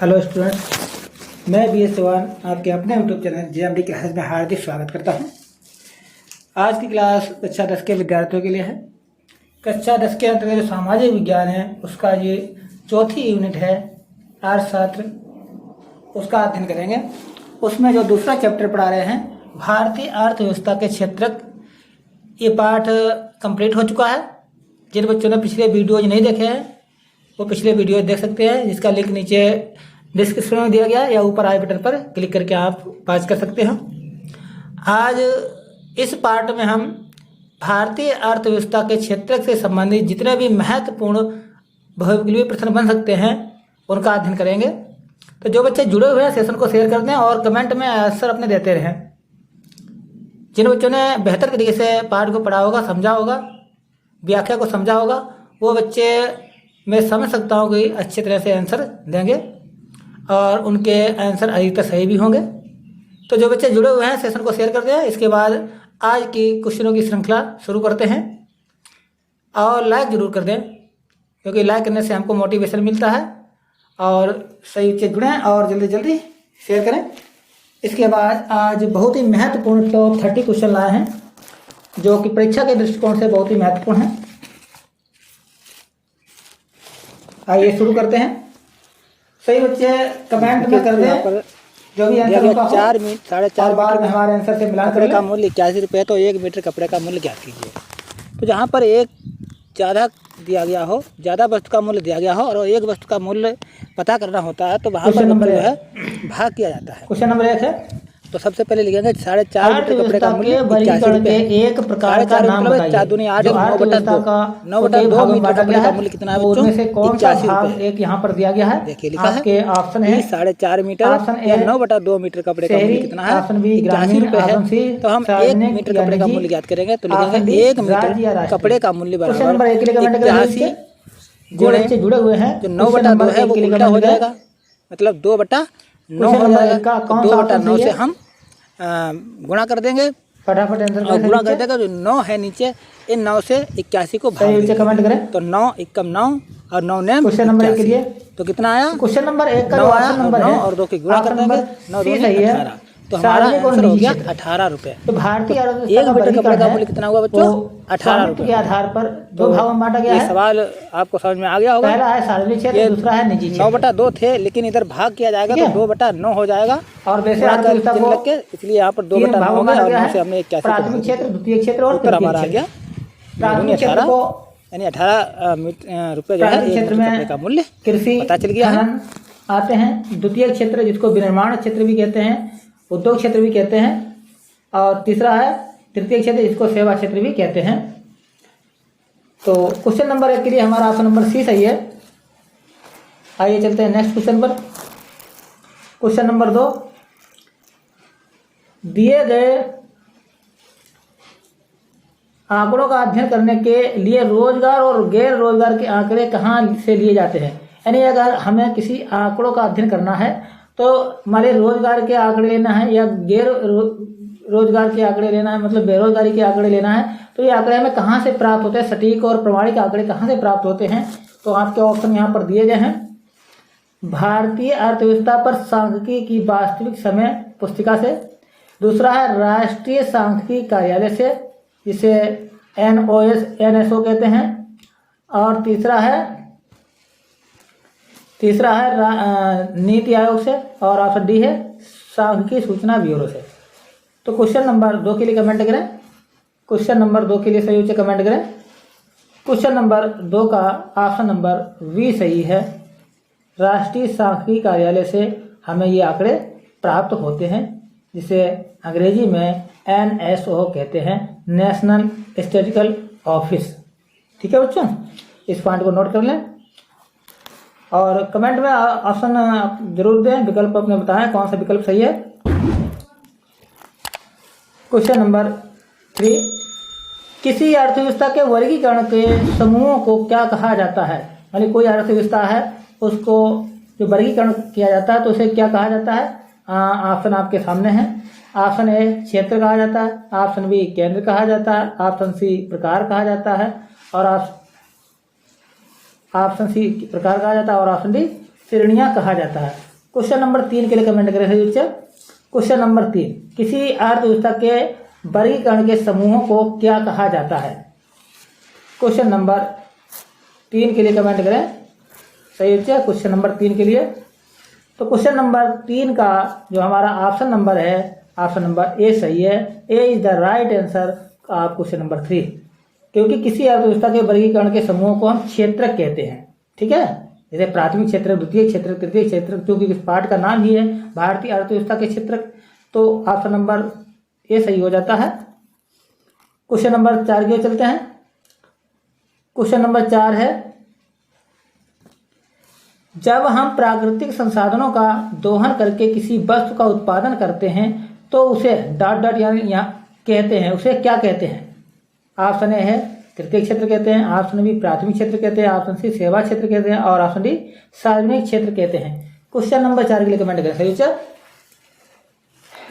Hello students, मैं BS Chauhan आपके अपने यूट्यूब चैनल JMD क्लासेस में हार्दिक स्वागत करता हूं। आज की क्लास कक्षा 10 के विद्यार्थियों के लिए है। कक्षा 10 के अंतर्गत जो सामाजिक विज्ञान है उसका ये चौथी यूनिट है अर्थशास्त्र, उसका अध्ययन करेंगे। उसमें जो दूसरा चैप्टर पढ़ा रहे हैं भारतीय अर्थव्यवस्था के क्षेत्रक, ये पाठ कंप्लीट हो चुका है। जिन बच्चों ने पिछले वीडियोज नहीं देखे हैं वो पिछले वीडियो देख सकते हैं, जिसका लिंक नीचे डिस्क्रिप्शन में दिया गया है या ऊपर आई बटन पर क्लिक करके आप पास कर सकते हैं। आज इस पार्ट में हम भारतीय अर्थव्यवस्था के क्षेत्र से संबंधित जितने भी महत्वपूर्ण बहुविकल्पीय प्रश्न बन सकते हैं उनका अध्ययन करेंगे। तो जो बच्चे जुड़े हुए हैं सेशन को शेयर कर दें और कमेंट में आंसर अपने देते रहें। जिन बच्चों ने बेहतर तरीके से पाठ को पढ़ा होगा, समझा होगा, व्याख्या को समझा होगा, वो बच्चे मैं समझ सकता हूँ कि अच्छी तरह से आंसर देंगे और उनके आंसर अधिकतर सही भी होंगे। तो जो बच्चे जुड़े हुए हैं सेशन को शेयर कर दें। इसके बाद आज की क्वेश्चनों की श्रृंखला शुरू करते हैं और लाइक जरूर कर दें, क्योंकि लाइक करने से हमको मोटिवेशन मिलता है। और सही बच्चे जुड़ें और जल्दी जल्दी शेयर करें। इसके बाद आज बहुत ही महत्वपूर्ण टॉप 30 क्वेश्चन लाए हैं जो कि परीक्षा के दृष्टिकोण से बहुत ही महत्वपूर्ण है। आइए शुरू करते हैं। सही बच्चे कमेंट में कर दें जो भी आंसर होगा। 4 मिनट 4.5 बार में हमारे आंसर से मिलान कपड़े कर का मूल्य 81 रुपये, तो 1 मीटर कपड़े का मूल्य ज्ञात कीजिए। तो जहाँ पर एक ज़्यादा दिया गया हो, ज़्यादा वस्तु का मूल्य दिया गया हो और एक वस्तु का मूल्य पता करना होता है, तो वहाँ पर नंबर जो है भाग किया जाता है। क्वेश्चन नंबर 1 है, तो सबसे पहले लिखेंगे 4.5 मीटर कपड़े का मूल्य 81 रुपये। एक प्रकार का नाम बताइए। 4 दूनी 8, 9/2 मीटर कपड़े का मूल्य कितना है बच्चों? 81 रुपये। एक यहाँ पर दिया गया है। देखिए लिखा है आपके ऑप्शन है 4.5 मीटर या 9/2 मीटर कपड़े का मूल्य कितना है? ऑप्शन बी 81 रुपये है। तो हम 1 मीटर कपड़े का मूल्य ज्ञात करेंगे, तो लिखेंगे 1 मीटर कपड़े का मूल्य बराबर 81 जुड़े हुए हैं। जो 9/2 है वो उल्टा हो जाएगा, मतलब 2/9 हो जाएगा। 2/9 से हम गुणा कर देंगे, फटाफट आंसर और गुणा कर देगा। जो 9 है नीचे, इन 9 से 81 को भाग देंगे। कमेंट करें। तो 9 एकम 9 और 9 ने क्वेश्चन नंबर 1 के लिए तो कितना आया? क्वेश्चन नंबर 1 का 9 आया, नंबर 9 है और 2 की गुणा कर देंगे, 9 दूनी 18। तो हमारा आंसर हो गया 18 रुपये। तो भारतीय एक मीटर कपड़े का मूल्य कितना हुआ बच्चों? 18 रुपये के आधार पर दो भागों में बांटा गया है। ये सवाल आपको समझ में आ गया होगा। पहला है सार्वजनिक क्षेत्र, दूसरा है निजी क्षेत्र। 9/2 थे, लेकिन इधर भाग किया जाएगा तो 2/9 हो जाएगा। और वैसे लग के इसलिए यहाँ पर 2/9 हो गया और 9 से हमने 81 प्राथमिक क्षेत्र, द्वितीय क्षेत्र और उत्तर हमारा आ गया प्राथमिक क्षेत्र को, यानी 18 रुपये जो है क्षेत्र में का मूल्य कृषि पता चल गया है। आते हैं द्वितीय क्षेत्र जिसको विनिर्माण क्षेत्र भी कहते हैं, उद्योग क्षेत्र भी कहते हैं, और तीसरा है तृतीय क्षेत्र जिसको सेवा क्षेत्र भी कहते हैं। तो क्वेश्चन नंबर 1 के लिए हमारा ऑप्शन नंबर सी सही है। आइए चलते हैं नेक्स्ट क्वेश्चन पर। क्वेश्चन नंबर 2, दिए गए आंकड़ों का अध्ययन करने के लिए रोजगार और गैर रोजगार के आंकड़े कहाँ से लिए जाते हैं। यानी अगर हमें किसी आंकड़ों का अध्ययन करना है तो मान लीजिए रोजगार के आंकड़े लेना है या गैर रोजगार के आंकड़े लेना है, मतलब बेरोजगारी के आंकड़े लेना है, तो ये आंकड़े हमें कहाँ से प्राप्त होते हैं, सटीक और प्रमाणिक आंकड़े कहाँ से प्राप्त होते हैं। तो आपके ऑप्शन यहाँ पर दिए गए हैं। भारतीय अर्थव्यवस्था पर सांख्यिकी की वास्तविक समय पुस्तिका से, दूसरा है राष्ट्रीय सांख्यिकी कार्यालय से जिसे NSO कहते हैं, और तीसरा है नीति आयोग से, और ऑप्शन डी है सांख्यिकी सूचना ब्यूरो से। तो क्वेश्चन नंबर 2 के लिए कमेंट करें। क्वेश्चन नंबर 2 के लिए सही से कमेंट करें। क्वेश्चन नंबर 2 का ऑप्शन नंबर बी सही है। राष्ट्रीय सांख्यिकी कार्यालय से हमें ये आंकड़े प्राप्त होते हैं, जिसे अंग्रेजी में NSO कहते हैं, नेशनल स्टैटिस्टिकल ऑफिस। ठीक है बच्चों, इस पॉइंट को नोट कर लें और कमेंट में ऑप्शन जरूर दें, विकल्प अपने बताएं कौन सा विकल्प सही है। क्वेश्चन नंबर 3, किसी अर्थव्यवस्था के वर्गीकरण के समूहों को क्या कहा जाता है। यानी कोई अर्थव्यवस्था है उसको जो वर्गीकरण किया जाता है तो उसे क्या कहा जाता है। ऑप्शन आपके सामने है। ऑप्शन ए क्षेत्र कहा जाता है, ऑप्शन बी केंद्र कहा जाता है, ऑप्शन सी प्रकार कहा जाता है, और ऑप्शन सी प्रकार कहा जाता है, और ऑप्शन डी श्रेणियां कहा जाता है। क्वेश्चन नंबर 3 के लिए कमेंट करें सही उत्तर। क्वेश्चन नंबर 3, किसी अर्थव्यवस्था के वर्गीकरण के समूहों को क्या कहा जाता है? क्वेश्चन नंबर 3 के लिए कमेंट करें सही उत्तर क्वेश्चन नंबर 3 के लिए। तो क्वेश्चन नंबर 3 का जो हमारा ऑप्शन नंबर है, ऑप्शन नंबर ए सही है। A is the right answer of question number 3, क्योंकि किसी अर्थव्यवस्था के वर्गीकरण के समूहों को हम क्षेत्रक कहते हैं। ठीक है, जैसे प्राथमिक क्षेत्र, द्वितीय क्षेत्र, तृतीय क्षेत्र, क्योंकि इस पाठ का नाम ही है भारतीय अर्थव्यवस्था के क्षेत्रक, तो ऑप्शन नंबर ए सही हो जाता है। क्वेश्चन नंबर 4 की ओर चलते हैं। क्वेश्चन नंबर 4 है, जब हम प्राकृतिक संसाधनों का दोहन करके किसी वस्तु का उत्पादन करते हैं तो उसे डॉट डॉट यानी यहाँ कहते हैं, उसे क्या कहते हैं? ऑप्शन ए है तृतीय क्षेत्र कहते हैं, ऑप्शन बी प्राथमिक क्षेत्र कहते हैं, ऑप्शन सी सेवा क्षेत्र कहते हैं और ऑप्शन डी सार्वजनिक क्षेत्र कहते हैं। क्वेश्चन नंबर 4 के लिए कमेंट करें सही उत्तर,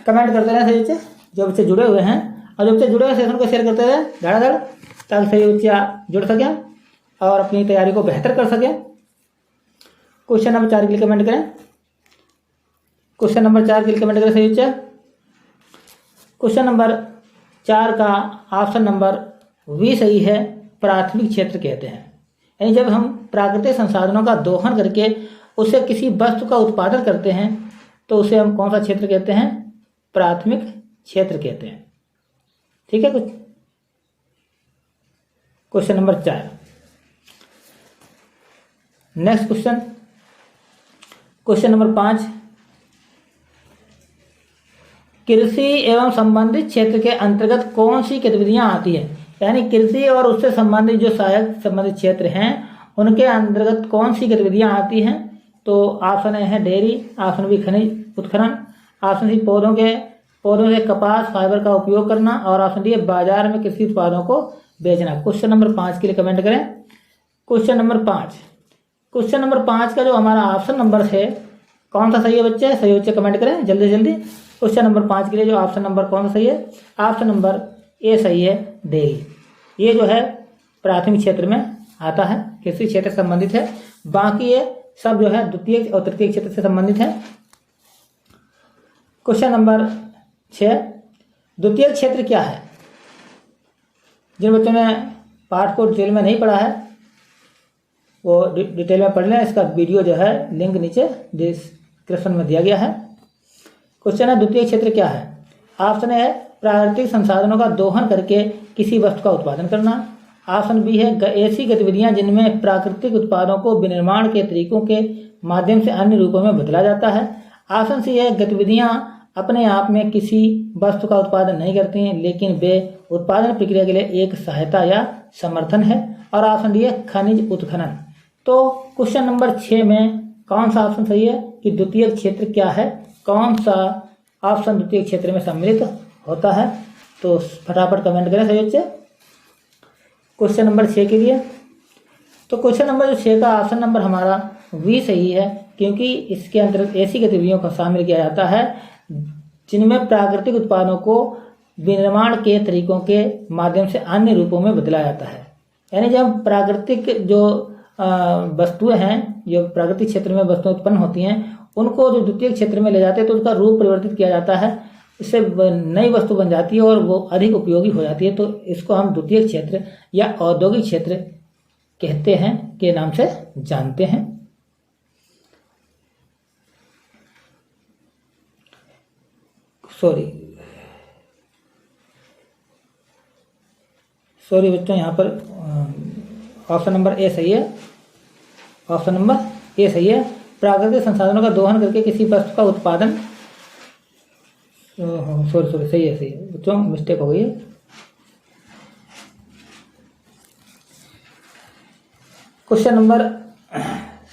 कमेंट करते रहे सही उत्तर। जो बच्चे जुड़े हुए हैं और जो बच्चे जुड़े हुए सेशन को शेयर करते रहे धड़ाधड़, ताकि सही उत्तर जुड़ सकें और अपनी तैयारी को बेहतर कर सकें। क्वेश्चन नंबर 4 के लिए कमेंट करें, क्वेश्चन नंबर 4 के लिए कमेंट करें सही उत्तर। क्वेश्चन नंबर 4 का ऑप्शन नंबर वी सही है, प्राथमिक क्षेत्र कहते हैं। यानी जब हम प्राकृतिक संसाधनों का दोहन करके उसे किसी वस्तु का उत्पादन करते हैं तो उसे हम कौन सा क्षेत्र कहते हैं? प्राथमिक क्षेत्र कहते हैं। ठीक है, कुछ question number 4। Next question, question number 5, कृषि एवं संबंधित क्षेत्र के अंतर्गत कौन सी गतिविधियां आती है? यानी कृषि और उससे संबंधित जो सहायक संबंधित क्षेत्र हैं उनके अंतर्गत कौन सी गतिविधियां आती हैं? तो ऑप्शन ए है डेयरी, ऑप्शन बी खनिज उत्खनन, ऑप्शन सी पौधों से कपास फाइबर का उपयोग करना और ऑप्शन डी बाजार में कृषि उत्पादों को बेचना। क्वेश्चन नंबर 5 के लिए कमेंट करें। क्वेश्चन नंबर 5, क्वेश्चन नंबर 5 का जो हमारा ऑप्शन नंबर है कौन सा सही है बच्चे? सही बच्चे कमेंट करें जल्दी जल्दी। क्वेश्चन नंबर 5 के लिए जो ऑप्शन नंबर कौन सा सही है? ऑप्शन नंबर ए सही है, डेयरी। ये जो है प्राथमिक क्षेत्र में आता है, कृषि क्षेत्र से संबंधित है। बाकी ये सब जो है द्वितीय और तृतीय क्षेत्र से संबंधित है। क्वेश्चन नंबर 6, द्वितीय क्षेत्र क्या है? जिन बच्चों ने पाठ को डिटेल में नहीं पढ़ा है वो डिटेल में पढ़ लें। इसका वीडियो जो है लिंक नीचे डिस्क्रिप्शन में दिया गया है। क्वेश्चन है द्वितीय क्षेत्र क्या है? ऑप्शन ए है प्राकृतिक संसाधनों का दोहन करके किसी वस्तु का उत्पादन करना, ऑप्शन बी है ऐसी गतिविधियां जिनमें प्राकृतिक उत्पादों को विनिर्माण के तरीकों के माध्यम से अन्य रूपों में बदला जाता है, ऑप्शन सी है गतिविधियां अपने आप में किसी वस्तु का उत्पादन नहीं करती हैं लेकिन वे उत्पादन प्रक्रिया के लिए एक सहायता या समर्थन है, और ऑप्शन डी है खनिज उत्खनन। तो क्वेश्चन नंबर 6 में कौन सा ऑप्शन सही है कि द्वितीय क्षेत्र क्या है? कौन सा ऑप्शन द्वितीय क्षेत्र में सम्मिलित होता है? तो फटाफट कमेंट करें सही बच्चे क्वेश्चन नंबर 6 के लिए। तो क्वेश्चन नंबर 6 का ऑप्शन नंबर हमारा वी सही है, क्योंकि इसके अंतर्गत ऐसी गतिविधियों को शामिल किया जाता है जिनमें प्राकृतिक उत्पादों को विनिर्माण के तरीकों के माध्यम से अन्य रूपों में बदला जाता है। यानी जब प्राकृतिक जो वस्तुएं हैं, जो प्राकृतिक क्षेत्र में वस्तुएं उत्पन्न होती हैं, उनको जो द्वितीय क्षेत्र में ले जाते हैं तो उसका रूप परिवर्तित किया जाता है, इससे नई वस्तु बन जाती है और वो अधिक उपयोगी हो जाती है। तो इसको हम द्वितीय क्षेत्र या औद्योगिक क्षेत्र कहते हैं के नाम से जानते हैं। सॉरी बच्चों, यहाँ पर ऑप्शन नंबर ए सही है, ऑप्शन नंबर ए सही है। प्राकृतिक संसाधनों का दोहन करके किसी वस्तु का उत्पादन, सॉरी सही है बच्चों, मिस्टेक हो गई है। क्वेश्चन नंबर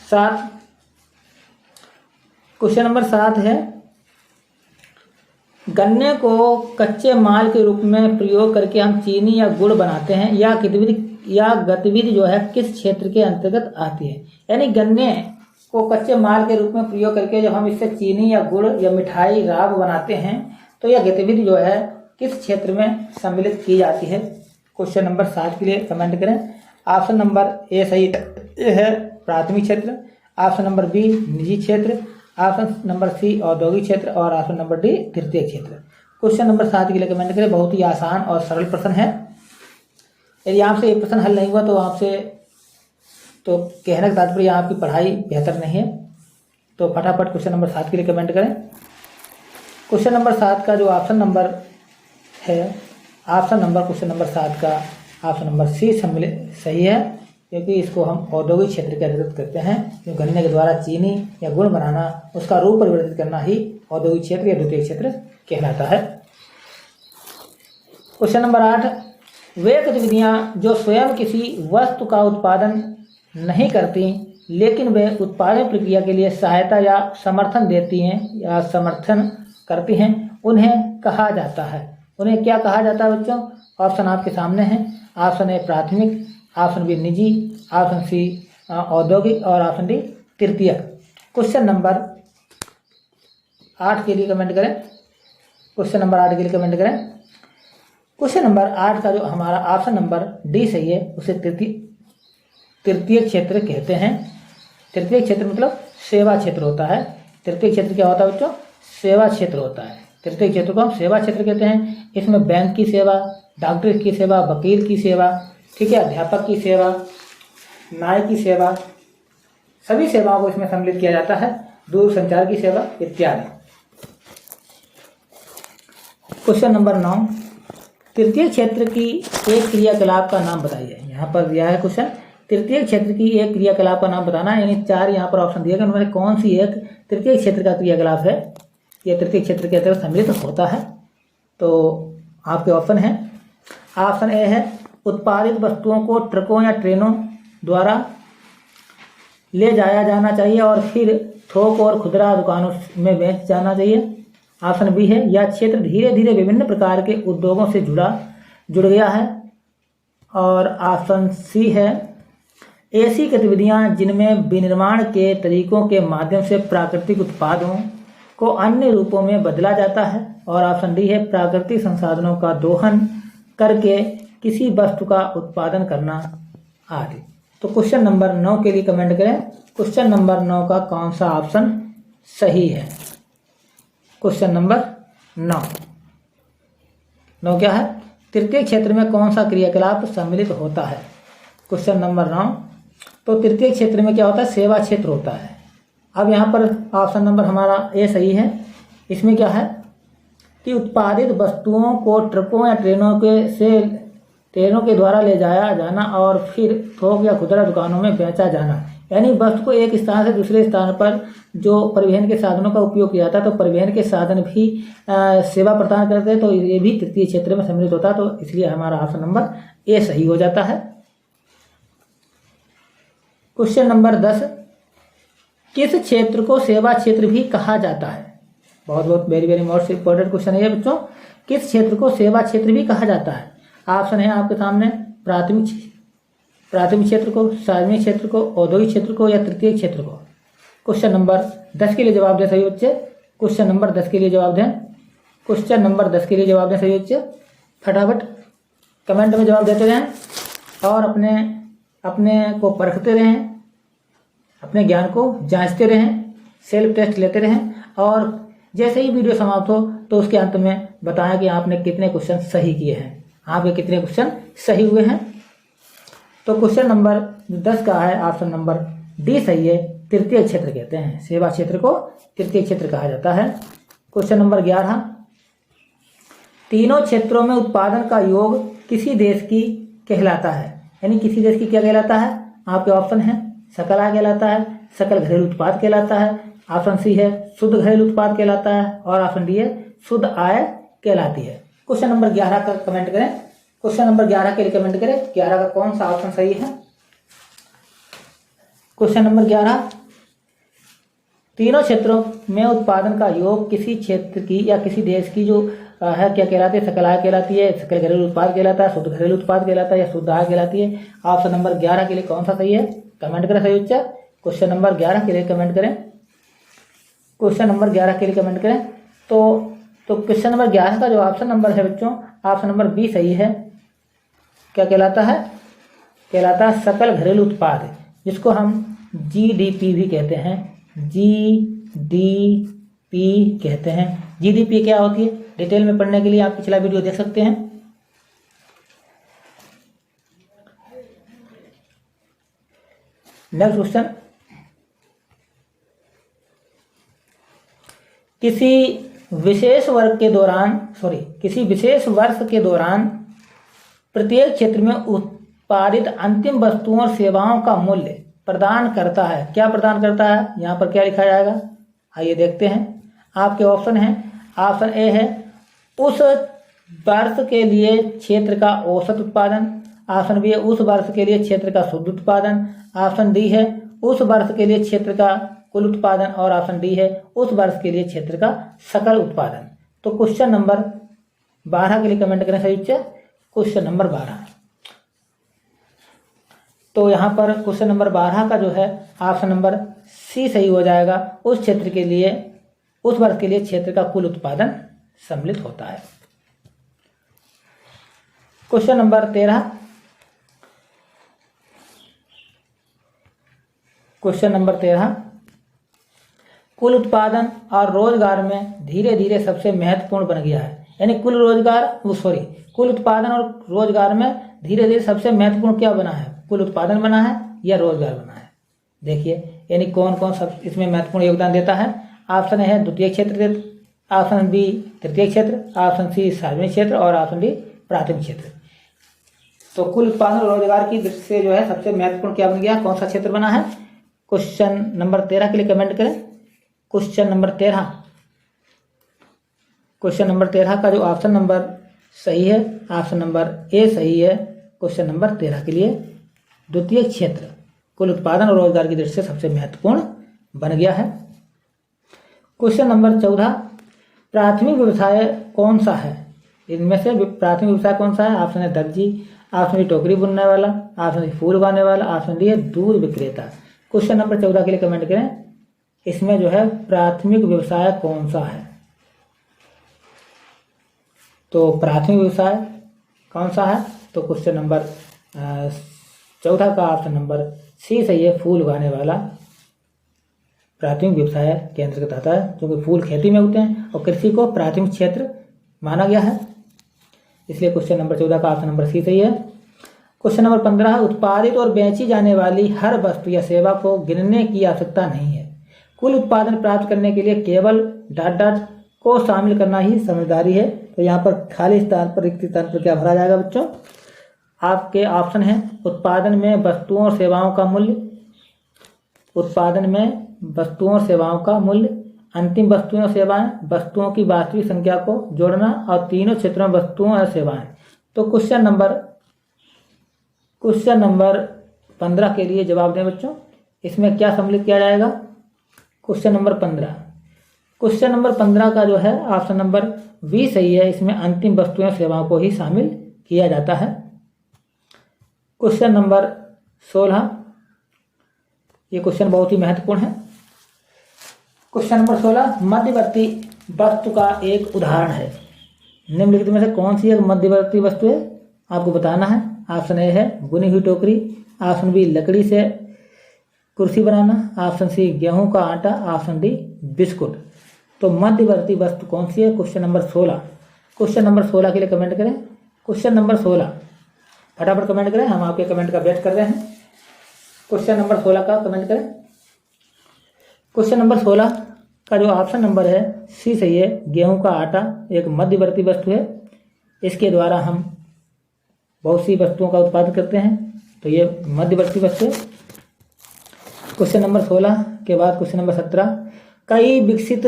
7, क्वेश्चन नंबर 7 है गन्ने को कच्चे माल के रूप में प्रयोग करके हम चीनी या गुड़ बनाते हैं, या गतिविधि जो है किस क्षेत्र के अंतर्गत आती है? यानी गन्ने को कच्चे माल के रूप में प्रयोग करके जब हम इससे चीनी या गुड़ या मिठाई राब बनाते हैं तो यह गतिविधि जो है किस क्षेत्र में सम्मिलित की जाती है? क्वेश्चन नंबर 7 के लिए कमेंट करें। ऑप्शन नंबर ए सही है, प्राथमिक क्षेत्र, ऑप्शन नंबर बी निजी क्षेत्र, ऑप्शन नंबर सी औद्योगिक क्षेत्र और ऑप्शन नंबर डी तृतीय क्षेत्र। क्वेश्चन नंबर 7 के लिए कमेंट करें। बहुत ही आसान और सरल प्रश्न है। यदि आपसे ये प्रश्न हल नहीं हुआ तो आपसे तो कहने का तात्पर्य आपकी पढ़ाई बेहतर नहीं है। तो फटाफट क्वेश्चन नंबर 7 के लिए कमेंट करें। क्वेश्चन नंबर 7 का जो ऑप्शन नंबर है, ऑप्शन नंबर क्वेश्चन नंबर 7 का ऑप्शन नंबर सी सम्मिलित सही है, क्योंकि इसको हम औद्योगिक क्षेत्र के अंतर्गत करते हैं। जो गन्ने के द्वारा चीनी या गुड़ बनाना, उसका रूप परिवर्तित करना ही औद्योगिक क्षेत्र या द्वितीय क्षेत्र कहलाता है। क्वेश्चन नंबर 8, वे गतिविधियां जो स्वयं किसी वस्तु का उत्पादन नहीं करती लेकिन वे उत्पादन प्रक्रिया के लिए सहायता या समर्थन देती हैं या समर्थन करती हैं, उन्हें कहा जाता है। उन्हें क्या कहा जाता है बच्चों? ऑप्शन आपके सामने हैं। ऑप्शन ए प्राथमिक, ऑप्शन बी निजी, ऑप्शन सी औद्योगिक और ऑप्शन डी तृतीयक। क्वेश्चन नंबर 8 के लिए कमेंट करें। क्वेश्चन नंबर 8 के लिए कमेंट करें। क्वेश्चन नंबर 8 का जो हमारा ऑप्शन नंबर डी सही है, उसे तृतीय क्षेत्र कहते हैं। तृतीय क्षेत्र मतलब सेवा क्षेत्र होता है। तृतीय क्षेत्र क्या होता है बच्चों? सेवा क्षेत्र होता है। तृतीय क्षेत्र को हम सेवा क्षेत्र कहते हैं। इसमें बैंक की सेवा, डॉक्टर की सेवा, वकील की सेवा, ठीक है, अध्यापक की सेवा, न्याय की सेवा, सभी सेवाओं को इसमें सम्मिलित किया जाता है। दूरसंचार की सेवा इत्यादि। क्वेश्चन नंबर 9, तृतीय क्षेत्र की एक क्रियाकलाप का नाम बताइए। यहाँ पर दिया है क्वेश्चन, तृतीय क्षेत्र की एक क्रियाकलाप का नाम बताना है। यानी 4 यहाँ पर ऑप्शन दिए गए, उनमें कौन सी एक तृतीय क्षेत्र का क्रियाकलाप है, यह तृतीय क्षेत्र के अंतर्गत सम्मिलित होता है। तो आपके ऑप्शन हैं। ऑप्शन ए है उत्पादित वस्तुओं को ट्रकों या ट्रेनों द्वारा ले जाया जाना चाहिए और फिर थोक और खुदरा दुकानों में बेच जाना चाहिए। ऑप्शन बी है यह क्षेत्र धीरे धीरे विभिन्न प्रकार के उद्योगों से जुड़ गया है। और ऑप्शन सी है ऐसी गतिविधियां जिनमें विनिर्माण के तरीकों के माध्यम से प्राकृतिक उत्पादों को अन्य रूपों में बदला जाता है। और ऑप्शन डी है प्राकृतिक संसाधनों का दोहन करके किसी वस्तु का उत्पादन करना आदि। तो क्वेश्चन नंबर 9 के लिए कमेंट करें। क्वेश्चन नंबर 9 का कौन सा ऑप्शन सही है? क्वेश्चन नंबर 9 क्या है? तृतीय क्षेत्र में कौन सा क्रियाकलाप सम्मिलित होता है? क्वेश्चन नंबर 9, तो तृतीय क्षेत्र में क्या होता है? सेवा क्षेत्र होता है। अब यहाँ पर ऑप्शन नंबर हमारा ए सही है। इसमें क्या है कि उत्पादित वस्तुओं को ट्रकों या ट्रेनों के द्वारा ले जाया जाना और फिर थोक या खुदरा दुकानों में बेचा जाना। यानी वस्तु को एक स्थान से दूसरे स्थान पर जो परिवहन के साधनों का उपयोग किया जाता है, तो परिवहन के साधन भी सेवा प्रदान करते हैं, तो ये भी तृतीय क्षेत्र में सम्मिलित होता है। तो इसलिए हमारा ऑप्शन नंबर ए सही हो जाता है। क्वेश्चन नंबर 10, किस क्षेत्र को सेवा क्षेत्र भी कहा जाता है? बहुत very very most important question है ये बच्चों। किस क्षेत्र को सेवा क्षेत्र भी कहा जाता है? ऑप्शन है आपके सामने, प्राथमिक क्षेत्र को, सार्वजनिक क्षेत्र को, औद्योगिक क्षेत्र को या तृतीय क्षेत्र को। क्वेश्चन नंबर 10 के लिए जवाब दें सही बच्चे। क्वेश्चन नंबर 10 के लिए जवाब दें। क्वेश्चन नंबर 10 के लिए जवाब दें सही बच्चे। फटाफट कमेंट में जवाब देते रहें और अपने को परखते रहें, अपने ज्ञान को जांचते रहें, सेल्फ टेस्ट लेते रहें और जैसे ही वीडियो समाप्त हो तो उसके अंत में बताएं कि आपने कितने क्वेश्चन सही किए हैं, आपके कितने क्वेश्चन सही हुए हैं। तो क्वेश्चन नंबर 10 का है ऑप्शन नंबर डी सही है। तृतीय क्षेत्र कहते हैं, सेवा क्षेत्र को तृतीय क्षेत्र कहा जाता है। क्वेश्चन नंबर 11, तीनों क्षेत्रों में उत्पादन का योग किसी देश की कहलाता है। यानी किसी देश की क्या कहलाता है? आपके ऑप्शन है सकल आय कहलाता है, सकल घरेलू उत्पाद कहलाता है, ऑप्शन सी है शुद्ध घरेलू उत्पाद कहलाता है और ऑप्शन डी है शुद्ध आय कहलाती है। क्वेश्चन नंबर 11 का कमेंट करें। क्वेश्चन नंबर 11 के लिए कमेंट करें 11 का कौन सा ऑप्शन सही है? क्वेश्चन नंबर 11, तीनों क्षेत्रों में उत्पादन का योग किसी क्षेत्र की या किसी देश की जो है क्या कहलाती है? सकल आय कहलाती है, सकल घरेलू उत्पाद कहलाता है, शुद्ध घरेलू उत्पाद कहलाता है या शुद्ध आय कहलाती है। ऑप्शन नंबर 11 के लिए कौन सा सही है? कमेंट करें सही बच्चा। क्वेश्चन नंबर 11 के लिए कमेंट करें। क्वेश्चन नंबर 11 के लिए कमेंट करें। तो क्वेश्चन नंबर 11 का जो ऑप्शन नंबर है बच्चों, ऑप्शन नंबर बी सही है। क्या कहलाता है? कहलाता है सकल घरेलू उत्पाद, जिसको हम GDP भी कहते हैं। GDP जीडीपी कहते हैं। जीडीपी क्या होती है, डिटेल में पढ़ने के लिए आप पिछला वीडियो देख सकते हैं। नेक्स्ट क्वेश्चन, किसी विशेष वर्ष के दौरान प्रत्येक क्षेत्र में उत्पादित अंतिम वस्तुओं और सेवाओं का मूल्य प्रदान करता है। क्या प्रदान करता है, यहाँ पर क्या लिखा जाएगा, आइए देखते हैं। आपके ऑप्शन हैं, ऑप्शन ए है उस वर्ष के लिए क्षेत्र का औसत उत्पादन, ऑप्शन बी है उस वर्ष के लिए क्षेत्र का शुद्ध उत्पादन, ऑप्शन डी है उस वर्ष के लिए क्षेत्र का कुल उत्पादन और ऑप्शन डी है उस वर्ष के लिए क्षेत्र का सकल उत्पादन। तो क्वेश्चन नंबर 12 के लिए कमेंट करें सही उत्तर, क्वेश्चन नंबर 12। तो यहाँ पर क्वेश्चन नंबर 12 का जो है ऑप्शन नंबर सी सही हो जाएगा। उस क्षेत्र के लिए, उस वर्ष के लिए क्षेत्र का कुल उत्पादन सम्मिलित होता है। क्वेश्चन नंबर 13, क्वेश्चन नंबर 13, कुल उत्पादन और रोजगार में धीरे धीरे सबसे महत्वपूर्ण बन गया है। यानी कुल उत्पादन और रोजगार में धीरे धीरे सबसे महत्वपूर्ण क्या बना है, कुल उत्पादन बना है या रोजगार बना है। देखिए यानी कौन कौन सब इसमें महत्वपूर्ण योगदान देता है। ऑप्शन है द्वितीय क्षेत्र, ऑप्शन बी तृतीय क्षेत्र, ऑप्शन सी सार्वजनिक क्षेत्र और ऑप्शन डी प्राथमिक क्षेत्र। तो कुल उत्पादन और रोजगार की दृष्टि से जो है सबसे महत्वपूर्ण क्या बन गया, कौन सा क्षेत्र बना है। क्वेश्चन नंबर 13 के लिए कमेंट करें। क्वेश्चन नंबर 13, क्वेश्चन नंबर 13 का जो ऑप्शन नंबर सही है, ऑप्शन नंबर ए सही है। क्वेश्चन नंबर 13 के लिए द्वितीय क्षेत्र कुल उत्पादन और रोजगार की दृष्टि से सबसे महत्वपूर्ण बन गया है। क्वेश्चन नंबर 14, प्राथमिक व्यवसाय कौन सा है, इनमें से प्राथमिक व्यवसाय कौन सा है। ऑप्शन है दर्जी, ऑप्शन बी टोकरी बुनने वाला, ऑप्शन सी फूल उगाने वाला, ऑप्शन डी है दूध विक्रेता। क्वेश्चन नंबर 14 के लिए कमेंट करें, इसमें जो है प्राथमिक व्यवसाय कौन सा है। तो प्राथमिक व्यवसाय कौन सा है, तो क्वेश्चन नंबर 14 का ऑप्शन नंबर सी सही है, फूल उगाने वाला प्राथमिक व्यवसाय के अंतर्गत आता है, क्योंकि फूल खेती में होते हैं और कृषि को प्राथमिक क्षेत्र माना गया है, इसलिए क्वेश्चन नंबर 14 का ऑप्शन नंबर सी सही है। क्वेश्चन नंबर 15, उत्पादित और बेची जाने वाली हर वस्तु या सेवा को गिनने की आवश्यकता नहीं है। कुल उत्पादन प्राप्त करने के लिए केवल ... को शामिल करना ही समझदारी है। तो यहाँ पर खाली स्थान पर, रिक्त स्थान पर क्या भरा जाएगा बच्चों, आपके ऑप्शन है उत्पादन में वस्तुओं और सेवाओं का मूल्य, उत्पादन में वस्तुओं और सेवाओं का मूल्य, अंतिम वस्तुएं और सेवाएं, वस्तुओं की वास्तविक संख्या को जोड़ना और तीनों क्षेत्रों में वस्तुओं और सेवाएं। तो क्वेश्चन नंबर 15 के लिए जवाब दें बच्चों, इसमें क्या सम्मिलित किया जाएगा। क्वेश्चन नंबर 15 का जो है ऑप्शन नंबर बी सही है, इसमें अंतिम वस्तुएं और सेवाओं को ही शामिल किया जाता है। क्वेश्चन नंबर 16, ये क्वेश्चन बहुत ही महत्वपूर्ण है। क्वेश्चन नंबर 16, मध्यवर्ती वस्तु का एक उदाहरण है। निम्नलिखित में से कौन सी एक मध्यवर्ती वस्तु है, आपको बताना है। ऑप्शन ए है बुनी हुई टोकरी, ऑप्शन बी लकड़ी से कुर्सी बनाना, ऑप्शन सी गेहूं का आटा, ऑप्शन डी बिस्कुट। तो मध्यवर्ती वस्तु कौन सी है, क्वेश्चन नंबर 16। क्वेश्चन नंबर 16 के लिए कमेंट करें। क्वेश्चन नंबर 16 फटाफट कमेंट करें, हम आपके कमेंट का वेट कर रहे हैं। क्वेश्चन नंबर 16 का कमेंट करें। क्वेश्चन नंबर 16 का जो ऑप्शन नंबर है सी सही है, गेहूं का आटा एक मध्यवर्ती वस्तु है, इसके द्वारा हम बहुत सी वस्तुओं का उत्पादन करते हैं, तो ये मध्यवर्ती वस्तु है। क्वेश्चन नंबर 16 के बाद क्वेश्चन नंबर 17, कई विकसित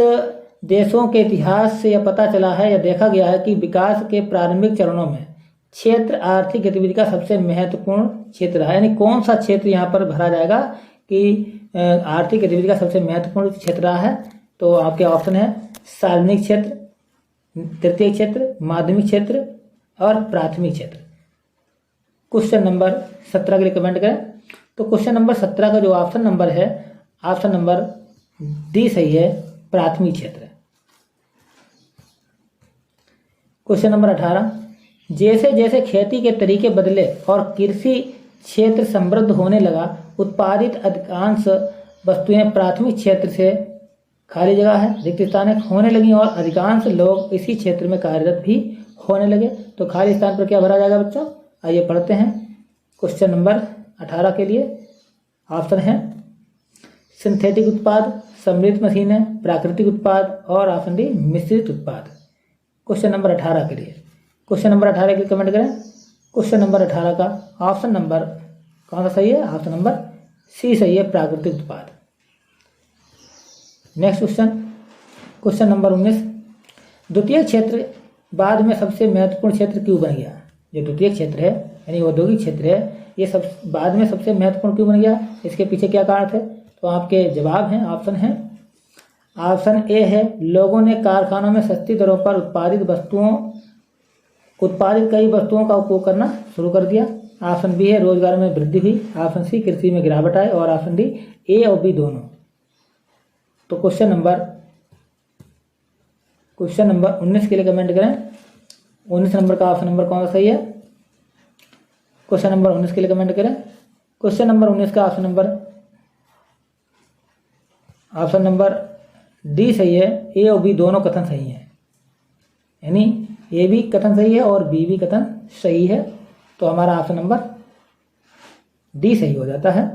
देशों के इतिहास से यह पता चला है या देखा गया है कि विकास के प्रारंभिक चरणों में क्षेत्र आर्थिक गतिविधि का सबसे महत्वपूर्ण क्षेत्र है। यानी कौन सा क्षेत्र यहाँ पर भरा जाएगा कि आर्थिक गतिविधि का सबसे महत्वपूर्ण क्षेत्र रहा है। तो आपके ऑप्शन है सार्वजनिक क्षेत्र, तृतीय क्षेत्र, माध्यमिक क्षेत्र और प्राथमिक क्षेत्र। क्वेश्चन नंबर 17 के लिए कमेंट करें। तो क्वेश्चन नंबर 17 का जो ऑप्शन नंबर है, ऑप्शन नंबर डी सही है, प्राथमिक क्षेत्र। क्वेश्चन नंबर 18, जैसे जैसे खेती के तरीके बदले और कृषि क्षेत्र समृद्ध होने लगा, उत्पादित अधिकांश वस्तुएं प्राथमिक क्षेत्र से खाली जगह है, रिक्त स्थान होने लगी और अधिकांश लोग इसी क्षेत्र में कार्यरत भी होने लगे। तो खाली स्थान पर क्या भरा जाएगा बच्चों? आइए पढ़ते हैं। क्वेश्चन नंबर 18 के लिए ऑप्शन है सिंथेटिक उत्पाद, समृद्ध मशीनें, प्राकृतिक उत्पाद और ऑप्शन डी मिश्रित उत्पाद। क्वेश्चन नंबर 18 के लिए, क्वेश्चन नंबर 18 के लिए कमेंट करें। क्वेश्चन नंबर 18 का ऑप्शन नंबर कौन सा सही है? ऑप्शन नंबर सी सही है, प्राकृतिक उत्पाद। नेक्स्ट क्वेश्चन, क्वेश्चन नंबर 19, द्वितीय क्षेत्र बाद में सबसे महत्वपूर्ण क्षेत्र क्यों बन गया? जो द्वितीय क्षेत्र है यानी औद्योगिक क्षेत्र है, ये सब बाद में सबसे महत्वपूर्ण क्यों बन गया? इसके पीछे क्या कारण थे? तो आपके जवाब हैं, ऑप्शन है, ऑप्शन ए है लोगों ने कारखानों में सस्ती दरों पर उत्पादित कई वस्तुओं का उपयोग करना शुरू कर दिया। ऑप्शन बी है रोजगार में वृद्धि हुई। ऑप्शन सी कृषि में गिरावट आई और ऑप्शन डी ए और बी दोनों। तो क्वेश्चन नंबर 19 के लिए कमेंट करें। 19 नंबर का ऑप्शन नंबर कौन सा सही है? क्वेश्चन नंबर 19 के लिए कमेंट करें। क्वेश्चन नंबर 19 का ऑप्शन नंबर डी सही है, ए और बी दोनों कथन सही है, यानी ए भी कथन सही है और बी भी कथन सही है। तो हमारा ऑप्शन नंबर डी सही हो जाता है।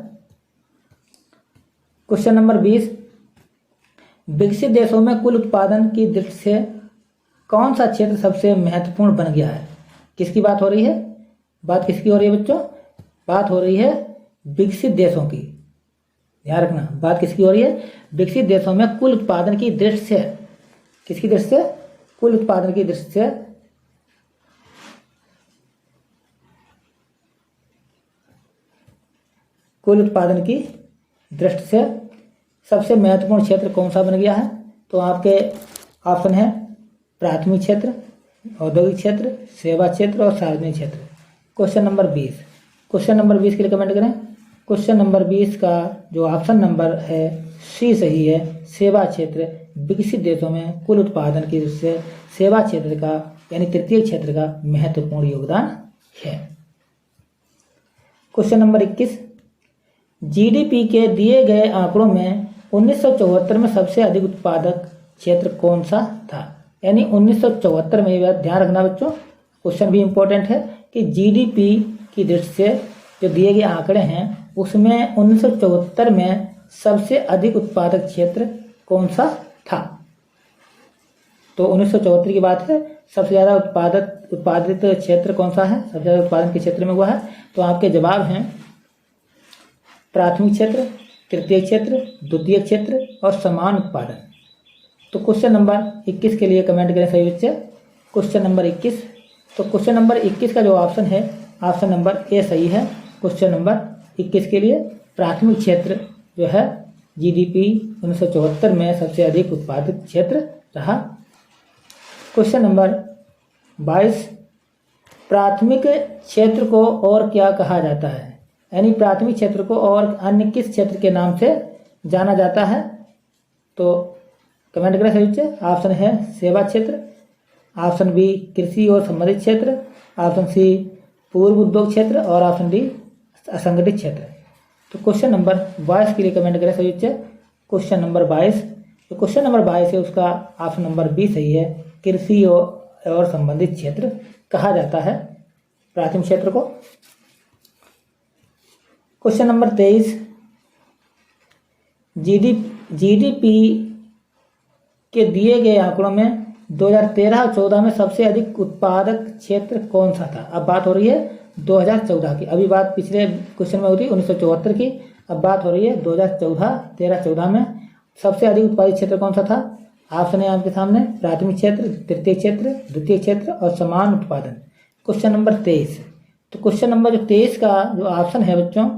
क्वेश्चन नंबर 20, विकसित देशों में कुल उत्पादन की दृष्टि से कौन सा क्षेत्र सबसे महत्वपूर्ण बन गया है? किसकी बात हो रही है? बात किसकी हो रही है बच्चों? बात हो रही है विकसित देशों की। ध्यान रखना, बात किसकी हो रही है? विकसित देशों में कुल उत्पादन की दृष्टि से, किसकी दृष्टि से? कुल उत्पादन की दृष्टि से कुल उत्पादन की दृष्टि से सबसे महत्वपूर्ण क्षेत्र कौन सा बन गया है? तो आपके ऑप्शन है प्राथमिक क्षेत्र, औद्योगिक क्षेत्र, सेवा क्षेत्र और सार्वजनिक क्षेत्र। क्वेश्चन नंबर 20, क्वेश्चन नंबर 20 के लिए कमेंट करें। क्वेश्चन नंबर 20 का जो ऑप्शन नंबर है सी सही है, सेवा क्षेत्र। विकसित देशों में कुल उत्पादन की दृष्टि से सेवा क्षेत्र का यानी तृतीय क्षेत्र का महत्वपूर्ण योगदान है। क्वेश्चन नंबर 21, जीडीपी के दिए गए आंकड़ों में 1974 में सबसे अधिक उत्पादक क्षेत्र कौन सा था? यानी 1974 में, ये ध्यान रखना बच्चों, क्वेश्चन भी इंपॉर्टेंट है कि जीडीपी की दृष्टि से जो दिए गए आंकड़े हैं उसमें 1974 में सबसे अधिक उत्पादक क्षेत्र कौन सा था? तो 1974 की बात है, सबसे ज़्यादा उत्पादित क्षेत्र कौन सा है? सबसे ज़्यादा उत्पादन के क्षेत्र में हुआ है। तो आपके जवाब हैं प्राथमिक क्षेत्र, तृतीय क्षेत्र, द्वितीय क्षेत्र और समान उत्पादन। तो क्वेश्चन नंबर 21 के लिए कमेंट करें सही बच्चे। क्वेश्चन नंबर 21, तो क्वेश्चन नंबर 21 का जो ऑप्शन है, ऑप्शन नंबर ए सही है। क्वेश्चन नंबर 21 के लिए प्राथमिक क्षेत्र जो है जीडीपी 1974 में सबसे अधिक उत्पादित क्षेत्र रहा। क्वेश्चन नंबर 22, प्राथमिक क्षेत्र को और क्या कहा जाता है? यानी प्राथमिक क्षेत्र को और अन्य किस क्षेत्र के नाम से जाना जाता है? तो कमेंट करें सही बच्चे। ऑप्शन है सेवा क्षेत्र, ऑप्शन बी कृषि और संबंधित क्षेत्र, ऑप्शन सी पूर्व उद्योग क्षेत्र और ऑप्शन डी असंगठित क्षेत्र। तो क्वेश्चन नंबर 22 के लिए कमेंट करें सही बच्चे। क्वेश्चन नंबर 22, तो क्वेश्चन नंबर 22 है उसका ऑप्शन नंबर बी सही है, कृषि और संबंधित क्षेत्र कहा जाता है प्राथमिक क्षेत्र को। क्वेश्चन नंबर 23, जीडीपी के दिए गए आंकड़ों में 2013 और 14 में सबसे अधिक उत्पादक क्षेत्र कौन सा था? अब बात हो रही है 2014 की, अभी बात पिछले क्वेश्चन में होती 1974 की, अब बात हो रही है 2013-14 में सबसे अधिक उत्पादित क्षेत्र कौन सा था? ऑप्शन है आपके सामने प्राथमिक क्षेत्र, तृतीय क्षेत्र, द्वितीय क्षेत्र और समान उत्पादन। क्वेश्चन नंबर 23, तो क्वेश्चन नंबर 23 का जो ऑप्शन है बच्चों,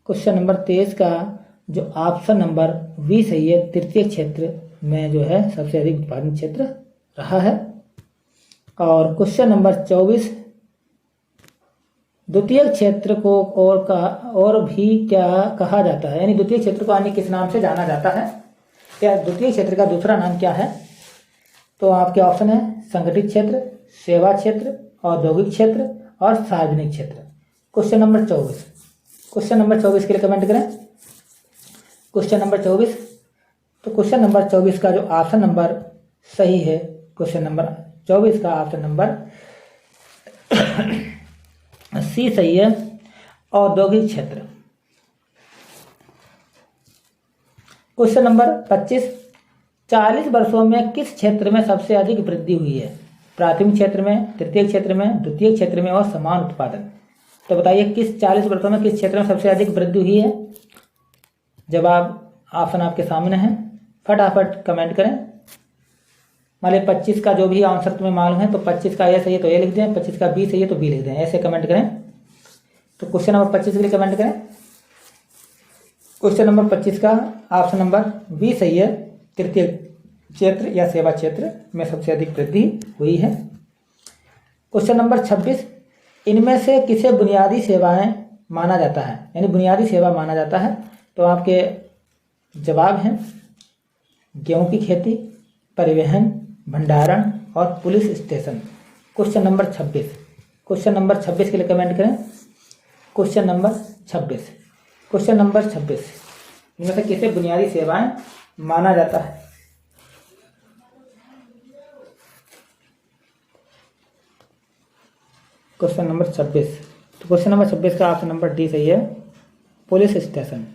क्वेश्चन नंबर 23 का जो ऑप्शन नंबर बी सही है, तृतीय क्षेत्र में जो है सबसे अधिक उत्पादन क्षेत्र रहा है। और क्वेश्चन नंबर 24, द्वितीय क्षेत्र को और भी क्या कहा जाता है? यानी द्वितीय क्षेत्र को अन्य किस नाम से जाना जाता है? या द्वितीय क्षेत्र का दूसरा नाम क्या है? तो आपके ऑप्शन है संगठित क्षेत्र, सेवा क्षेत्र, औद्योगिक क्षेत्र और सार्वजनिक क्षेत्र। क्वेश्चन नंबर 24, क्वेश्चन नंबर 24 के लिए कमेंट करें। क्वेश्चन नंबर 24, तो क्वेश्चन नंबर 24 का जो ऑप्शन नंबर सही है, क्वेश्चन नंबर 24 का ऑप्शन नंबर सी सही है, औद्योगिक क्षेत्र। क्वेश्चन नंबर 25, 40 वर्षों में किस क्षेत्र में सबसे अधिक वृद्धि हुई है? प्राथमिक क्षेत्र में, तृतीय क्षेत्र में, द्वितीय क्षेत्र में और समान उत्पादन। तो बताइए किस 40 वर्षों में किस क्षेत्र में सबसे अधिक वृद्धि हुई है? जवाब ऑप्शन आपके सामने है, फटाफट कमेंट करें। मान लीजिए 25 का जो भी आंसर तुम्हें मालूम है, तो 25 का ए सही है तो ए लिख दें, 25 का बी सही है तो बी लिख दें, ऐसे कमेंट करें। तो क्वेश्चन नंबर 25 के लिए कमेंट करें। क्वेश्चन नंबर 25 का ऑप्शन नंबर बी सही है, तृतीय क्षेत्र या सेवा क्षेत्र में सबसे अधिक वृद्धि हुई है। क्वेश्चन नंबर 26, इनमें से किसे बुनियादी सेवाएं माना जाता है, यानी बुनियादी सेवा माना जाता है? तो आपके जवाब हैं गेहूं की खेती, परिवहन, भंडारण और police station. Question number 26, question number 26 के लिए कमेंट करें। क्वेश्चन नंबर 26, क्वेश्चन नंबर 26, इनमें से किसे बुनियादी सेवाएं माना जाता है? क्वेश्चन नंबर 26, तो क्वेश्चन नंबर 26 का ऑप्शन नंबर डी सही है, पुलिस स्टेशन।